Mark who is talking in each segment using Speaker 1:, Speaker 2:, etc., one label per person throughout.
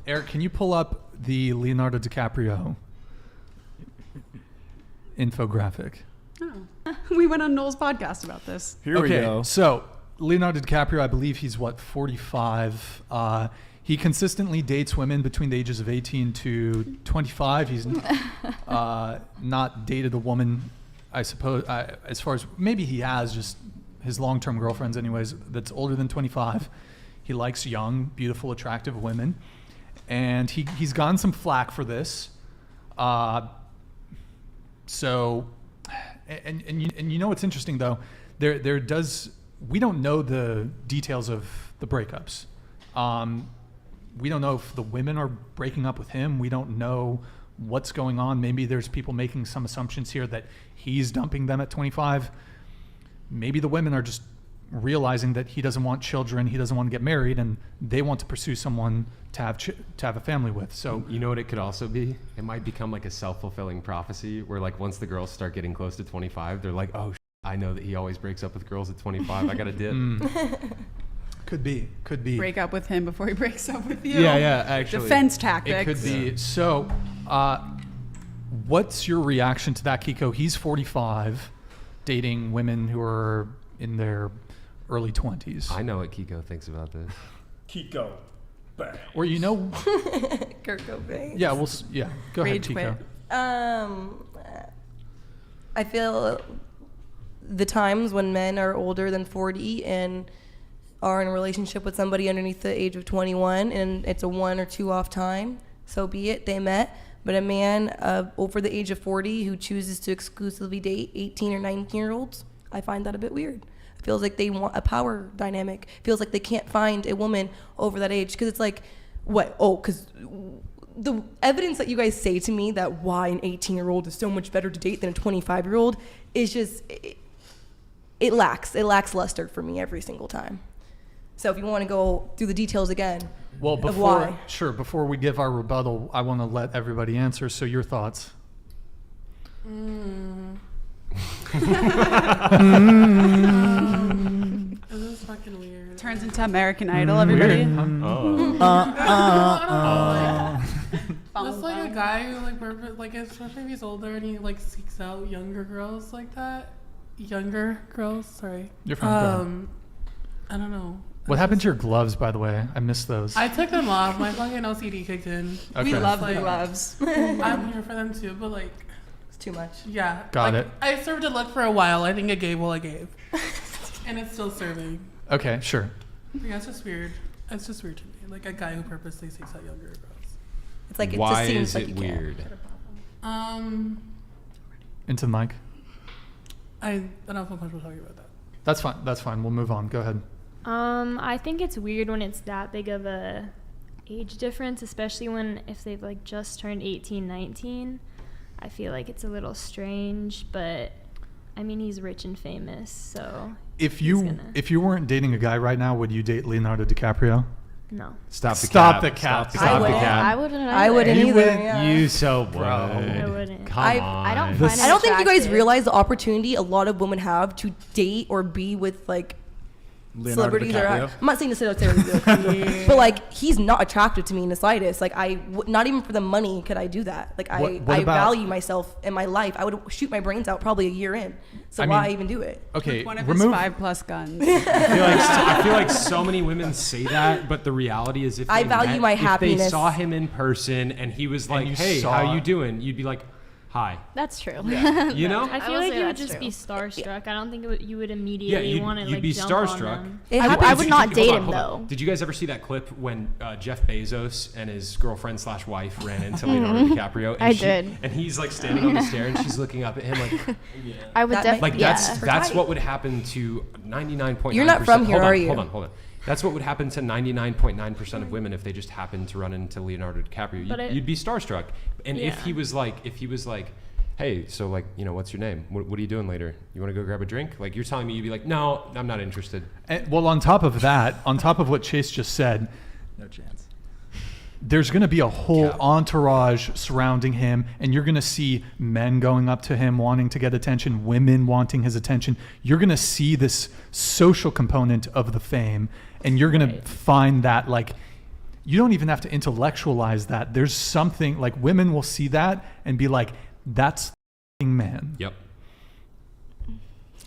Speaker 1: Eric, can you pull up the Leonardo DiCaprio infographic?
Speaker 2: Oh. We went on Noel's podcast about this.
Speaker 3: Here we go.
Speaker 1: So Leonardo DiCaprio, I believe he's 45. He consistently dates women between the ages of 18 to 25. He's not dated a woman, I suppose, as far as maybe he has, just his long-term girlfriends anyways, that's older than 25. He likes young, beautiful, attractive women. And he's gotten some flack for this. So, you know what's interesting though? We don't know the details of the breakups. We don't know if the women are breaking up with him. We don't know what's going on. Maybe there's people making some assumptions here that he's dumping them at 25. Maybe the women are just realizing that he doesn't want children, he doesn't want to get married, and they want to pursue someone to have a family with. So
Speaker 4: you know what it could also be? It might become like a self-fulfilling prophecy where like once the girls start getting close to 25, they're like, oh, I know that he always breaks up with girls at 25. I got to dip.
Speaker 1: Could be.
Speaker 2: Break up with him before he breaks up with you.
Speaker 3: Yeah, actually.
Speaker 2: Defense tactics.
Speaker 1: It could be. So, what's your reaction to that, Kiko? He's 45, dating women who are in their early 20s.
Speaker 4: I know what Kiko thinks about this.
Speaker 3: Kiko. Bang.
Speaker 1: Or
Speaker 5: Kurt Cobain.
Speaker 1: Yeah, go
Speaker 2: Rage
Speaker 1: ahead, Kiko.
Speaker 2: quit.
Speaker 5: I feel the times when men are older than 40 and are in a relationship with somebody underneath the age of 21 and it's a 1 or 2 off time, so be it, they met. But a man over the age of 40 who chooses to exclusively date 18 or 19-year-olds, I find that a bit weird. It feels like they want a power dynamic. It feels like they can't find a woman over that age. Because it's like, what? Oh, because the evidence that you guys say to me that why an 18-year-old is so much better to date than a 25-year-old is just, it lacks luster for me every single time. So if you want to go through the details again,
Speaker 1: Well,
Speaker 5: of why.
Speaker 1: before we give our rebuttal, I want to let everybody answer. So your thoughts?
Speaker 6: This is fucking weird.
Speaker 2: Turns into American Idol, everybody.
Speaker 6: Just like a guy who like especially if he's older and he like seeks out younger girls like that. Younger girls, sorry.
Speaker 1: You're fine.
Speaker 6: I don't know.
Speaker 1: What happened to your gloves, by the way? I missed those.
Speaker 6: I took them off. My fucking OCD kicked in.
Speaker 1: Okay.
Speaker 2: We love
Speaker 6: Like,
Speaker 2: the gloves.
Speaker 6: I'm here for them too, but like,
Speaker 5: it's too much.
Speaker 6: yeah.
Speaker 1: Got
Speaker 6: like,
Speaker 1: it.
Speaker 6: I served a look for a while. I think it gave what I gave. And it's still serving.
Speaker 1: Okay, sure.
Speaker 6: Yeah, it's just weird. It's just weird to me. Like a guy who purposely seeks out younger girls.
Speaker 5: It's like it
Speaker 4: Why
Speaker 5: just seems
Speaker 4: is
Speaker 5: like
Speaker 4: it
Speaker 5: you can't.
Speaker 4: weird?
Speaker 1: Into the mic.
Speaker 6: I don't feel comfortable talking about that.
Speaker 1: That's fine. We'll move on. Go ahead.
Speaker 7: I think it's weird when it's that big of a age difference, especially if they've like just turned 18, 19. I feel like it's a little strange, but I mean, he's rich and famous, so
Speaker 1: If you weren't dating a guy right now, would you date Leonardo DiCaprio?
Speaker 7: no.
Speaker 4: Stop the
Speaker 1: cap.
Speaker 7: I wouldn't.
Speaker 5: I wouldn't
Speaker 7: either.
Speaker 5: either. Yeah.
Speaker 4: You so would.
Speaker 7: I wouldn't.
Speaker 4: Come
Speaker 5: I
Speaker 4: on.
Speaker 7: I don't find it
Speaker 5: I don't think you guys
Speaker 7: attractive.
Speaker 5: realize the opportunity a lot of women have to date or be with like
Speaker 3: Leonardo
Speaker 5: celebrities.
Speaker 3: DiCaprio?
Speaker 5: I'm not saying to say that, but like he's not attractive to me in the slightest. Like not even for the money could I do that. Like
Speaker 1: What
Speaker 5: I
Speaker 1: about-
Speaker 5: value myself and my life. I would shoot my brains out probably a year in. So
Speaker 1: I
Speaker 5: why
Speaker 1: mean-
Speaker 5: even do it?
Speaker 1: Okay,
Speaker 2: One of
Speaker 1: remove.
Speaker 2: his 5+ guns.
Speaker 4: I feel like so many women say that, but the reality is if
Speaker 5: I
Speaker 4: they
Speaker 5: value
Speaker 4: met-
Speaker 5: my
Speaker 4: if they
Speaker 5: happiness.
Speaker 4: saw him in person and he was like,
Speaker 1: you
Speaker 4: "Hey,
Speaker 1: saw-
Speaker 4: how you doing?" You'd be like, "Hi."
Speaker 7: That's true.
Speaker 4: You know?
Speaker 7: I feel
Speaker 8: will
Speaker 7: like
Speaker 8: say
Speaker 7: you would
Speaker 8: that's
Speaker 7: just
Speaker 8: true.
Speaker 7: be starstruck. I don't think you would immediately want to
Speaker 4: you'd
Speaker 7: like
Speaker 4: be
Speaker 7: jump on
Speaker 4: starstruck.
Speaker 7: them.
Speaker 5: It
Speaker 8: I
Speaker 5: happens.
Speaker 8: would not
Speaker 4: Hold
Speaker 8: date
Speaker 4: on,
Speaker 8: him
Speaker 4: hold on.
Speaker 8: though.
Speaker 4: Did you guys ever see that clip when Jeff Bezos and his girlfriend / wife ran into Leonardo DiCaprio? And
Speaker 8: I did.
Speaker 4: And he's like standing on the stair and she's looking up at him like,
Speaker 8: I would
Speaker 5: That
Speaker 8: definitely.
Speaker 5: might-
Speaker 4: like
Speaker 5: Yeah.
Speaker 4: that's what would happen to 99.9%.
Speaker 5: You're not from here,
Speaker 4: hold on,
Speaker 5: are you?
Speaker 4: Hold on. That's what would happen to 99.9% of women if they just happened to run into Leonardo DiCaprio.
Speaker 7: But
Speaker 4: You'd be starstruck. And if
Speaker 7: Yeah.
Speaker 4: he was like, hey, so like, what's your name? What are you doing later? You want to go grab a drink? Like you're telling me you'd be like, no, I'm not interested.
Speaker 1: Well, on top of that, on top of what Chase just said,
Speaker 3: No chance.
Speaker 1: there's going to be a whole entourage surrounding him, and you're going to see men going up to him wanting to get attention, women wanting his attention. You're going to see this social component of the fame, and you're going to find that like you don't even have to intellectualize that. There's something like women will see that and be like, that's the man.
Speaker 4: Yep.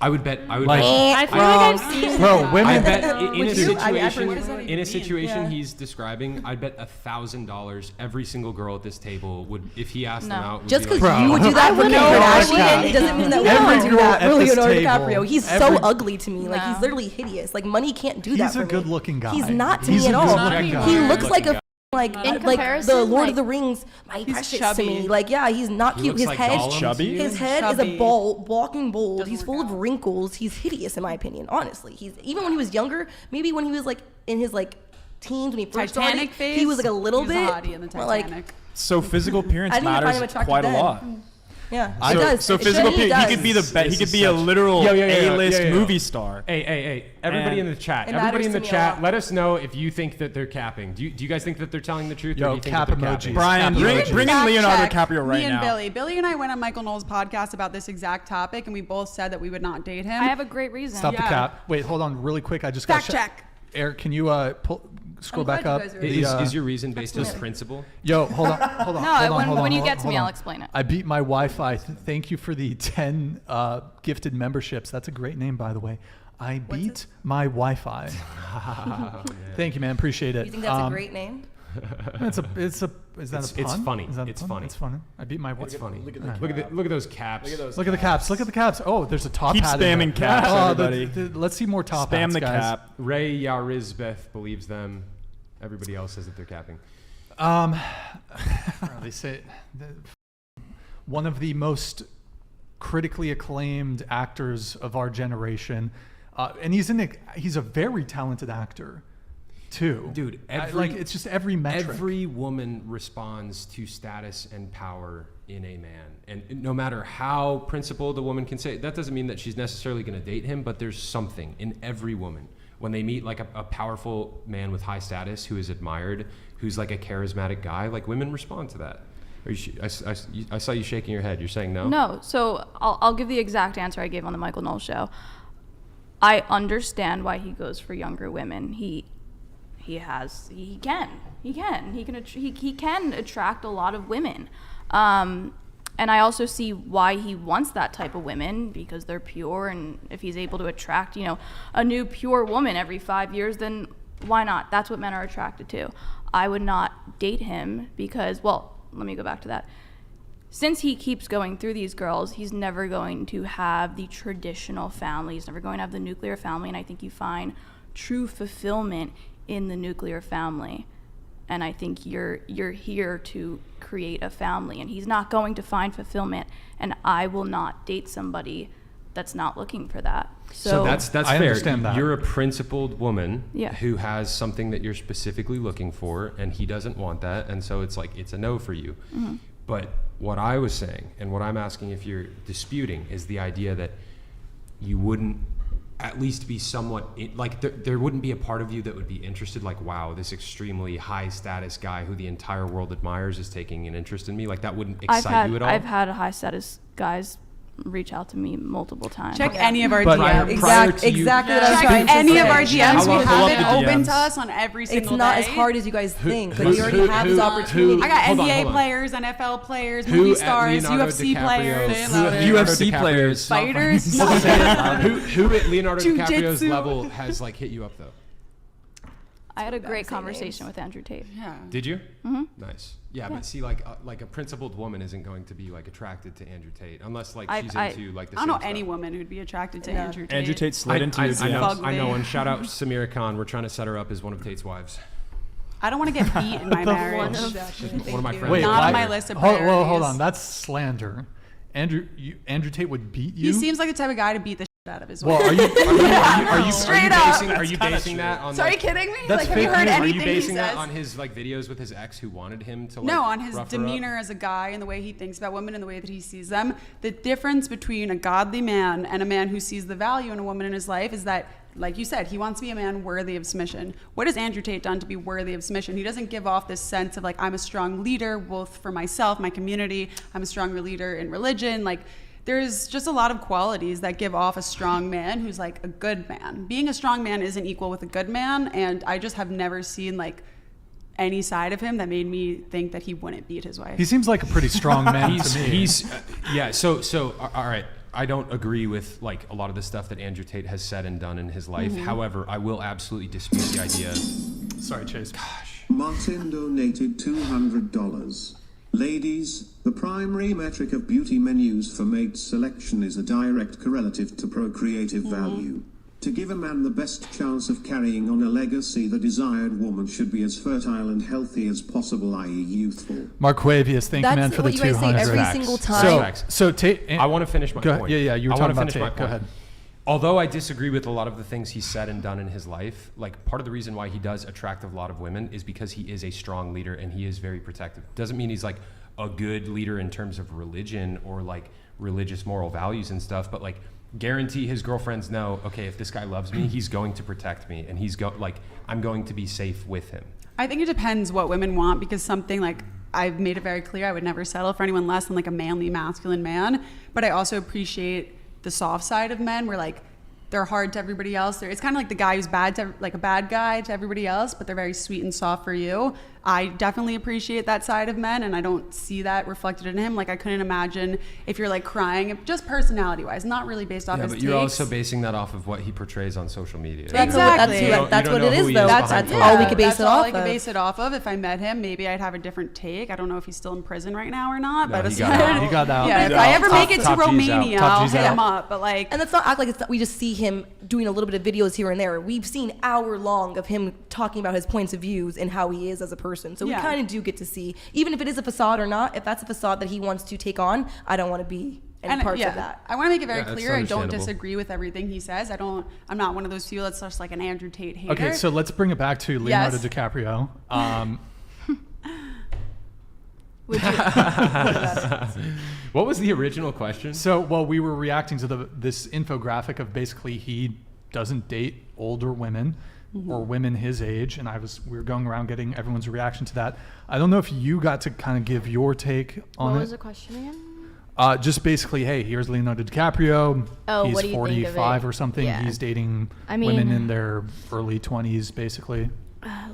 Speaker 4: I would bet.
Speaker 7: I feel like I've seen
Speaker 1: Bro, women.
Speaker 4: I bet in a
Speaker 5: Would you?
Speaker 4: situation, in a situation
Speaker 5: Yeah.
Speaker 4: he's describing, I bet $1,000 every single girl at this table would, if he asked them
Speaker 2: No.
Speaker 4: out, would
Speaker 5: Just
Speaker 4: be
Speaker 5: because
Speaker 4: like,
Speaker 5: you would do that for Kim
Speaker 7: wouldn't.
Speaker 5: Kardashian, it doesn't mean that
Speaker 1: Every
Speaker 5: we would do
Speaker 1: girl
Speaker 5: that
Speaker 1: at
Speaker 5: for
Speaker 1: this
Speaker 5: Leonardo
Speaker 1: table,
Speaker 5: DiCaprio. He's
Speaker 1: every-
Speaker 5: so ugly to me. Like,
Speaker 2: No.
Speaker 5: he's literally hideous. Like, money can't do that
Speaker 1: He's
Speaker 5: for
Speaker 1: a
Speaker 5: me.
Speaker 1: good-looking guy.
Speaker 5: He's not to
Speaker 1: He's
Speaker 5: me
Speaker 1: a
Speaker 5: at all.
Speaker 1: good-looking guy.
Speaker 5: He looks like a
Speaker 4: Good-looking
Speaker 5: like
Speaker 7: In
Speaker 5: like
Speaker 7: comparison,
Speaker 5: the Lord
Speaker 7: like-
Speaker 5: of the Rings. My
Speaker 2: He's
Speaker 5: precious
Speaker 2: chubby.
Speaker 5: to me. Like, yeah, he's not
Speaker 4: He
Speaker 5: cute.
Speaker 4: looks
Speaker 5: His
Speaker 4: like
Speaker 5: head,
Speaker 4: Gollum to
Speaker 3: Chubby?
Speaker 4: you?
Speaker 5: his head is
Speaker 2: Chubby.
Speaker 5: a ball, walking bold.
Speaker 2: Doesn't
Speaker 5: He's
Speaker 2: work
Speaker 5: full of
Speaker 2: out.
Speaker 5: wrinkles. He's hideous in my opinion. Honestly, he's even when he was younger. Maybe when he was like in his like teens when he first
Speaker 2: Titanic
Speaker 5: started,
Speaker 2: phase.
Speaker 5: he was like a little
Speaker 2: He was
Speaker 5: bit.
Speaker 2: a hottie in the
Speaker 5: but, like,
Speaker 2: Titanic.
Speaker 3: So physical appearance
Speaker 5: I didn't even find him
Speaker 3: matters
Speaker 5: attractive
Speaker 3: quite a
Speaker 5: then.
Speaker 3: lot.
Speaker 5: Yeah,
Speaker 3: So,
Speaker 5: it does.
Speaker 3: so
Speaker 5: It
Speaker 3: physical
Speaker 5: genuinely
Speaker 3: appearance, he
Speaker 5: does.
Speaker 3: could be the
Speaker 4: This
Speaker 3: best. He
Speaker 4: is
Speaker 3: could be a
Speaker 4: such-
Speaker 3: literal
Speaker 4: Yo, yo, yo,
Speaker 3: A-list
Speaker 4: yo, yo.
Speaker 3: movie star.
Speaker 4: Hey, everybody
Speaker 3: And-
Speaker 4: in the chat,
Speaker 5: It
Speaker 4: everybody
Speaker 5: matters
Speaker 4: in the
Speaker 5: to me a
Speaker 4: chat,
Speaker 5: lot.
Speaker 4: let us know if you think that they're capping. Do you guys think that they're telling the truth, or do
Speaker 1: Yo,
Speaker 4: you think
Speaker 1: cap
Speaker 4: that they're
Speaker 1: emojis.
Speaker 4: capping?
Speaker 3: Brian,
Speaker 1: Cap
Speaker 3: bring
Speaker 1: emojis.
Speaker 3: in
Speaker 2: Fact
Speaker 3: Leonardo
Speaker 2: check.
Speaker 3: DiCaprio right
Speaker 2: Me and
Speaker 3: now.
Speaker 2: Billy and I went on Michael Knowles' podcast about this exact topic, and we both said that we would not date him.
Speaker 8: I have a great reason.
Speaker 1: Stop the
Speaker 2: Yeah.
Speaker 1: cap. Wait, hold on really quick. I just
Speaker 2: Fact
Speaker 1: got
Speaker 2: check.
Speaker 1: Eric, can you scroll
Speaker 5: I'm
Speaker 1: back
Speaker 5: glad
Speaker 1: up?
Speaker 5: you guys are-
Speaker 4: Is your reason based on principle?
Speaker 1: Yo, hold on.
Speaker 8: No,
Speaker 1: hold on,
Speaker 8: when you
Speaker 1: hold
Speaker 8: get
Speaker 1: on,
Speaker 8: to
Speaker 1: hold
Speaker 8: me,
Speaker 1: on.
Speaker 8: I'll explain it.
Speaker 1: I beat my Wi-Fi. Thank you for the 10 gifted memberships. That's a great name, by the way. I beat my Wi-Fi. Thank you, man. Appreciate it.
Speaker 5: You think that's a great name?
Speaker 1: Is that
Speaker 4: It's-
Speaker 1: a
Speaker 4: it's
Speaker 1: pun?
Speaker 4: funny.
Speaker 1: Is that a
Speaker 4: it's
Speaker 1: pun?
Speaker 4: funny.
Speaker 1: It's funny. I beat my
Speaker 4: It's
Speaker 1: Wi-Fi.
Speaker 4: funny.
Speaker 3: Look at
Speaker 4: Look at those caps.
Speaker 1: Look at the caps. Look at the caps. Oh, there's a top
Speaker 3: Keep
Speaker 1: hat. in
Speaker 3: spamming
Speaker 1: there.
Speaker 3: caps,
Speaker 1: Oh,
Speaker 3: everybody.
Speaker 1: let's see more top
Speaker 3: Spam
Speaker 1: hats,
Speaker 3: the
Speaker 1: guys.
Speaker 3: cap.
Speaker 4: Ray Yarizbeth believes them. Everybody else says that they're capping.
Speaker 1: They say one of the most critically acclaimed actors of our generation, and he's a very talented actor, too.
Speaker 4: Dude,
Speaker 1: it's just every metric.
Speaker 4: Every woman responds to status and power in a man. And no matter how principled a woman can say, that doesn't mean that she's necessarily going to date him, but there's something in every woman. When they meet like a powerful man with high status who is admired, who's like a charismatic guy, like women respond to that. I saw you shaking your head. You're saying no?
Speaker 8: No, so I'll give the exact answer I gave on the Michael Knowles show. I understand why he goes for younger women. He can attract a lot of women. And I also see why he wants that type of women, because they're pure, and if he's able to attract, a new pure woman every 5 years, then why not? That's what men are attracted to. I would not date him because, well, let me go back to that. Since he keeps going through these girls, he's never going to have the traditional family. He's never going to have the nuclear family, and I think you find true fulfillment in the nuclear family. And I think you're here to create a family, and he's not going to find fulfillment, and I will not date somebody that's not looking for that.
Speaker 4: So that's
Speaker 1: I
Speaker 4: fair.
Speaker 1: understand that.
Speaker 4: You're a principled woman
Speaker 8: Yeah.
Speaker 4: who has something that you're specifically looking for, and he doesn't want that, and so it's like it's a no for you.
Speaker 8: Mm-hmm.
Speaker 4: But what I was saying, and what I'm asking if you're disputing, is the idea that you wouldn't at least be somewhat like there wouldn't be a part of you that would be interested, like, wow, this extremely high status guy who the entire world admires is taking an interest in me. Like, that wouldn't excite you at all.
Speaker 8: I've had high status guys reach out to me multiple times.
Speaker 2: Check any of our
Speaker 1: But-
Speaker 2: DMs.
Speaker 4: Prior to you-
Speaker 5: Exactly what I was
Speaker 2: Check
Speaker 5: trying to
Speaker 2: any
Speaker 5: say.
Speaker 2: of our DMs.
Speaker 3: How
Speaker 2: We
Speaker 3: long-
Speaker 2: have
Speaker 3: pull
Speaker 2: it
Speaker 3: up the
Speaker 2: open
Speaker 3: DMs.
Speaker 2: to us on every single
Speaker 5: It's not
Speaker 2: day.
Speaker 5: as hard as you guys think. Like,
Speaker 4: who's-
Speaker 5: we already
Speaker 4: who-
Speaker 5: have
Speaker 4: who-
Speaker 5: this opportunity.
Speaker 2: I got
Speaker 4: Hold on,
Speaker 2: NBA
Speaker 4: hold on.
Speaker 2: players, NFL players,
Speaker 4: Who
Speaker 2: movie
Speaker 4: at
Speaker 2: stars,
Speaker 4: Leonardo
Speaker 2: UFC
Speaker 4: DiCaprio-
Speaker 2: players,
Speaker 4: who at Leonardo
Speaker 3: UFC
Speaker 4: DiCaprio's-
Speaker 3: players.
Speaker 2: fighters.
Speaker 4: who at Leonardo DiCaprio's
Speaker 2: Jujitsu.
Speaker 4: level has like hit you up though?
Speaker 8: I had a great
Speaker 5: say
Speaker 8: conversation
Speaker 5: names.
Speaker 8: with Andrew Tate.
Speaker 2: Yeah.
Speaker 4: Did you?
Speaker 8: Mm-hmm.
Speaker 4: Nice. Yeah, but see, like a principled woman isn't going to be like attracted to Andrew Tate unless like she's into like the
Speaker 2: I don't know
Speaker 4: same
Speaker 2: any
Speaker 4: stuff.
Speaker 2: woman who'd be attracted to
Speaker 5: Yeah.
Speaker 2: Andrew Tate.
Speaker 3: Andrew Tate slid into your
Speaker 4: I know,
Speaker 3: DMs.
Speaker 2: Fugly.
Speaker 4: I know. And shout out Samira Khan. We're trying to set her up as one of Tate's wives.
Speaker 2: I don't want to get beat in my marriage.
Speaker 4: One of my friends.
Speaker 1: Wait,
Speaker 2: Not
Speaker 1: why-
Speaker 2: on my list of
Speaker 1: hold
Speaker 2: priorities.
Speaker 1: on. That's slander. Andrew Tate would beat you.
Speaker 2: He seems like the type of guy to beat the shit out of his
Speaker 1: Well,
Speaker 2: wife.
Speaker 8: Straight up.
Speaker 4: Are you basing that on?
Speaker 2: Sorry,
Speaker 4: like,
Speaker 2: kidding me?
Speaker 1: That's
Speaker 2: Like, have you
Speaker 1: fake
Speaker 2: heard
Speaker 1: news.
Speaker 4: Are
Speaker 2: anything
Speaker 4: you
Speaker 2: he
Speaker 4: basing that
Speaker 2: says?
Speaker 4: on his like videos with his ex who wanted him to like?
Speaker 2: No, on his
Speaker 4: rough her up?
Speaker 2: demeanor as a guy and the way he thinks about women and the way that he sees them. The difference between a godly man and a man who sees the value in a woman in his life is that, like you said, he wants to be a man worthy of submission. What has Andrew Tate done to be worthy of submission? He doesn't give off this sense of like, I'm a strong leader, both for myself, my community. I'm a stronger leader in religion. Like, there's just a lot of qualities that give off a strong man who's like a good man. Being a strong man isn't equal with a good man, and I just have never seen like any side of him that made me think that he wouldn't beat his wife.
Speaker 1: He seems like a pretty strong man to me.
Speaker 4: So all right. I don't agree with like a lot of the stuff that Andrew Tate has said and done in his life. However, I will absolutely dispute the idea.
Speaker 1: Sorry, Chase.
Speaker 4: Gosh.
Speaker 9: Martin donated $200. Ladies, the primary metric of beauty menus for mate selection is a direct correlative to procreative value. To give a man the best chance of carrying on a legacy, the desired woman should be as fertile and healthy as possible, i.e. youthful.
Speaker 1: Marquavius, thank you, man, for the
Speaker 5: what you guys say
Speaker 1: 200.
Speaker 5: every
Speaker 4: Facts.
Speaker 5: single time.
Speaker 1: So Tate,
Speaker 4: I want to finish my point.
Speaker 1: Yeah, you were
Speaker 4: I
Speaker 1: talking
Speaker 4: wanna
Speaker 1: about
Speaker 4: finish my
Speaker 1: Tate. Go
Speaker 4: point.
Speaker 1: ahead.
Speaker 4: Although I disagree with a lot of the things he's said and done in his life, like part of the reason why he does attract a lot of women is because he is a strong leader and he is very protective. Doesn't mean he's like a good leader in terms of religion or like religious moral values and stuff, but like guarantee his girlfriends know, okay, if this guy loves me, he's going to protect me and I'm going to be safe with him.
Speaker 2: I think it depends what women want, because something like I've made it very clear I would never settle for anyone less than like a manly, masculine man. But I also appreciate the soft side of men where like they're hard to everybody else. It's kind of like the guy who's bad to like a bad guy to everybody else, but they're very sweet and soft for you. I definitely appreciate that side of men, and I don't see that reflected in him. Like I couldn't imagine if you're like crying, just personality wise, not really based off
Speaker 4: Yeah,
Speaker 2: his
Speaker 4: but you're
Speaker 2: takes.
Speaker 4: also basing that off of what he portrays on social media.
Speaker 2: Exactly.
Speaker 5: That's
Speaker 4: You
Speaker 5: what
Speaker 4: don't
Speaker 5: it
Speaker 4: know
Speaker 5: is,
Speaker 4: who he
Speaker 5: though.
Speaker 4: behind
Speaker 5: That's
Speaker 4: the
Speaker 5: all we
Speaker 4: scenes.
Speaker 5: could base
Speaker 2: That's
Speaker 5: it
Speaker 2: all
Speaker 5: off
Speaker 2: I could
Speaker 5: of.
Speaker 2: base it off of. If I met him, maybe I'd have a different take. I don't know if he's still in prison right now or not.
Speaker 4: No,
Speaker 2: but
Speaker 4: he got out.
Speaker 1: He got out.
Speaker 2: Yeah,
Speaker 1: He's
Speaker 2: if I
Speaker 1: out.
Speaker 2: ever make it to
Speaker 4: Top G's out.
Speaker 2: Romania,
Speaker 1: Top
Speaker 2: I'll
Speaker 1: G's
Speaker 2: hit
Speaker 1: out.
Speaker 2: him up. But like,
Speaker 5: And let's not act like we just see him doing a little bit of videos here and there. We've seen hour long of him talking about his points of views and how he is as a person. So we
Speaker 2: Yeah.
Speaker 5: kind of do get to see, even if it is a facade or not, if that's a facade that he wants to take on, I don't want to be any parts of that.
Speaker 2: I want to make it very
Speaker 4: Yeah, that's
Speaker 2: clear. I don't
Speaker 4: understandable.
Speaker 2: disagree with everything he says. I'm not one of those people that's just like an Andrew Tate hater.
Speaker 1: Okay, so let's bring it back to Leonardo
Speaker 2: Yes.
Speaker 1: DiCaprio.
Speaker 4: What was the original question?
Speaker 1: So, well, we were reacting to this infographic of basically he doesn't date older women or women his age, and we were going around getting everyone's reaction to that. I don't know if you got to kind of give your take on
Speaker 7: What
Speaker 1: it.
Speaker 7: was the question again?
Speaker 1: Just basically, hey, here's Leonardo DiCaprio.
Speaker 7: Oh,
Speaker 1: He's
Speaker 7: what do you think of
Speaker 1: 45
Speaker 7: it?
Speaker 1: or something.
Speaker 7: Yeah.
Speaker 1: He's dating
Speaker 7: I mean-
Speaker 1: women in their early 20s, basically.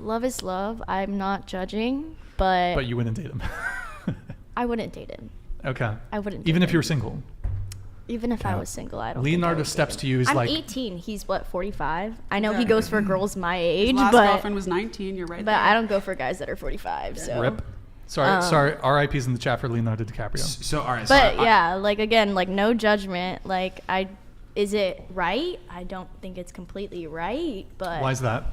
Speaker 7: Love is love. I'm not judging, but
Speaker 1: But you wouldn't date him.
Speaker 7: I wouldn't date him.
Speaker 1: Okay.
Speaker 7: I wouldn't.
Speaker 1: Even
Speaker 7: date
Speaker 1: if you were
Speaker 7: him.
Speaker 1: single.
Speaker 7: Even if I
Speaker 1: Okay.
Speaker 7: was single, I don't.
Speaker 1: Leonardo
Speaker 7: think I would
Speaker 1: steps
Speaker 7: date
Speaker 1: to
Speaker 7: him.
Speaker 1: you as
Speaker 7: I'm
Speaker 1: like
Speaker 7: 18. He's what 45. I know
Speaker 2: Yeah.
Speaker 7: he goes for girls my
Speaker 2: his
Speaker 7: age,
Speaker 2: last
Speaker 7: but
Speaker 2: girlfriend was 19. You're right.
Speaker 7: but
Speaker 2: there.
Speaker 7: I don't go for guys that are 45. So.
Speaker 1: rip. Sorry. RIP's in the chat for Leonardo DiCaprio.
Speaker 4: So all right.
Speaker 7: But
Speaker 4: so
Speaker 7: yeah, like again, like no judgment. Like is it right? I don't think it's completely right, but
Speaker 1: Why is that?